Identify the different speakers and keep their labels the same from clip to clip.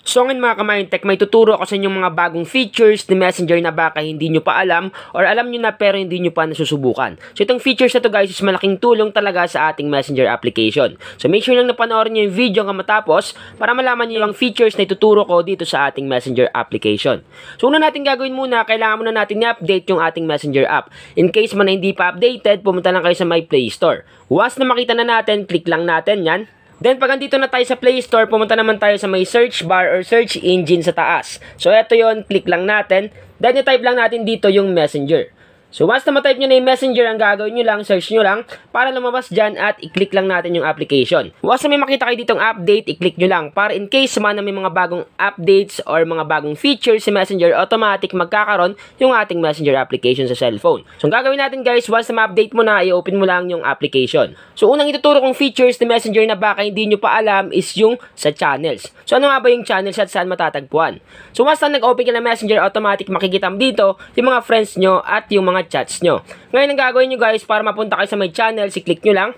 Speaker 1: So ngayon mga ka-Mindtech, may tuturo ako sa inyong mga bagong features ni Messenger na baka hindi nyo pa alam or alam nyo na pero hindi nyo pa nasusubukan. So itong features na to guys is malaking tulong talaga sa ating Messenger application. So make sure lang na panoorin nyo yung video hanggang matapos para malaman nyo yung features na ituturo ko dito sa ating Messenger application. So una natin gagawin muna, kailangan muna natin i-update yung ating Messenger app. In case man na hindi pa updated, pumunta lang kayo sa my Play Store. Once na makita na natin, click lang natin yan. Then, pag andito na tayo sa Play Store, pumunta naman tayo sa may search bar or search engine sa taas. So, eto yon, click lang natin. Then, i-type lang natin dito yung Messenger. So, once na ma-type nyo na yung Messenger, ang gagawin nyo lang, search nyo lang, para lumabas dyan at i-click lang natin yung application. Once na may makita kayo ditong update, i-click nyo lang, para in case man na may mga bagong updates or mga bagong features sa Messenger, automatic magkakaroon yung ating Messenger application sa cellphone. So, ang gagawin natin guys, once na ma-update mo na, i-open mo lang yung application. So, unang ituturo kong features ni Messenger na baka hindi nyo pa alam is yung sa channels. So, ano nga ba yung channels at saan matatagpuan? So, once na nag-open ka na Messenger, automatic makikita mo dito yung mga friends nyo at yung mga chats nyo. Ngayon, ang gagawin nyo guys, para mapunta kayo sa may channels, i-click nyo lang.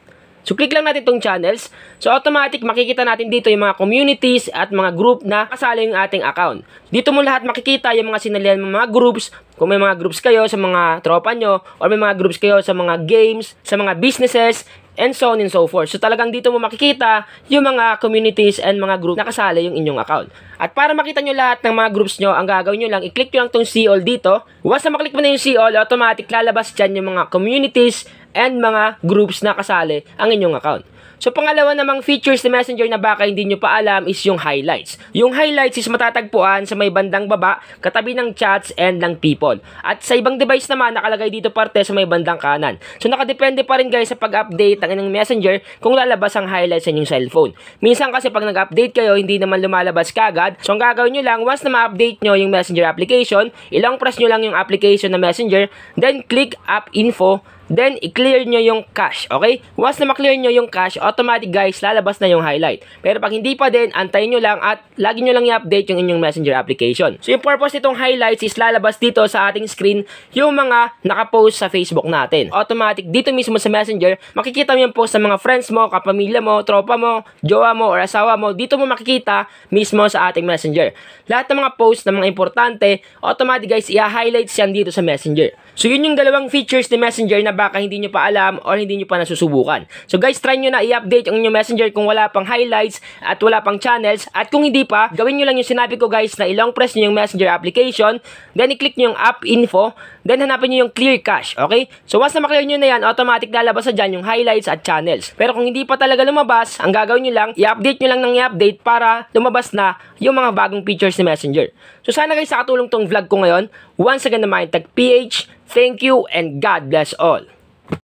Speaker 1: So, click lang natin itong channels. So, automatic makikita natin dito yung mga communities at mga group na kasali yung ating account. Dito mo lahat makikita yung mga sinalihan ng mga groups. Kung may mga groups kayo sa mga tropa nyo, or may mga groups kayo sa mga games, sa mga businesses, and so on and so forth. So talagang dito mo makikita yung mga communities and mga group na kasali yung inyong account. At para makita nyo lahat ng mga groups nyo, ang gagawin nyo lang, i-click nyo lang tong see all dito. Once na maklik mo na yung see all, automatic lalabas dyan yung mga communities and mga groups na kasali ang inyong account. So, pangalawa namang features ni Messenger na baka hindi nyo pa alam is yung highlights. Yung highlights is matatagpuan sa may bandang baba, katabi ng chats and ng people. At sa ibang device naman, nakalagay dito parte sa may bandang kanan. So, nakadepende pa rin guys sa pag-update ng inyong Messenger kung lalabas ang highlights sa inyong cellphone. Minsan kasi pag nag-update kayo, hindi naman lumalabas kagad. So, ang gagawin nyo lang, once na ma-update nyo yung Messenger application, ilang press nyo lang yung application na Messenger, then click App Info, then, i-clear nyo yung cache, okay? Once na ma-clear nyo yung cache, automatic guys, lalabas na yung highlight. Pero pag hindi pa din, antayin nyo lang at lagi nyo lang i-update yung inyong Messenger application. So, yung purpose nitong highlights is lalabas dito sa ating screen yung mga nakapost sa Facebook natin. Automatic, dito mismo sa Messenger, makikita mo yung post sa mga friends mo, kapamilya mo, tropa mo, jowa mo, or asawa mo. Dito mo makikita mismo sa ating Messenger. Lahat ng mga post na mga importante, automatic guys, i-highlights yan dito sa Messenger. So, yun yung dalawang features ni Messenger na baka hindi nyo pa alam or hindi nyo pa nasusubukan. So guys, try nyo na i-update ang inyong Messenger kung wala pang highlights at wala pang channels. At kung hindi pa, gawin nyo lang yung sinabi ko guys na ilong press nyo yung Messenger application, then i-click nyo yung App Info, then hanapin nyo yung Clear Cache, okay? So once na maklear nyo na yan, automatic lalabas na dyan yung highlights at channels. Pero kung hindi pa talaga lumabas, ang gagawin nyo lang, i-update nyo lang ng i-update para lumabas na yung mga bagong features ni Messenger. So sana guys, nakatulong tong vlog ko ngayon. Once again na Mindtech PH, thank you and God bless all.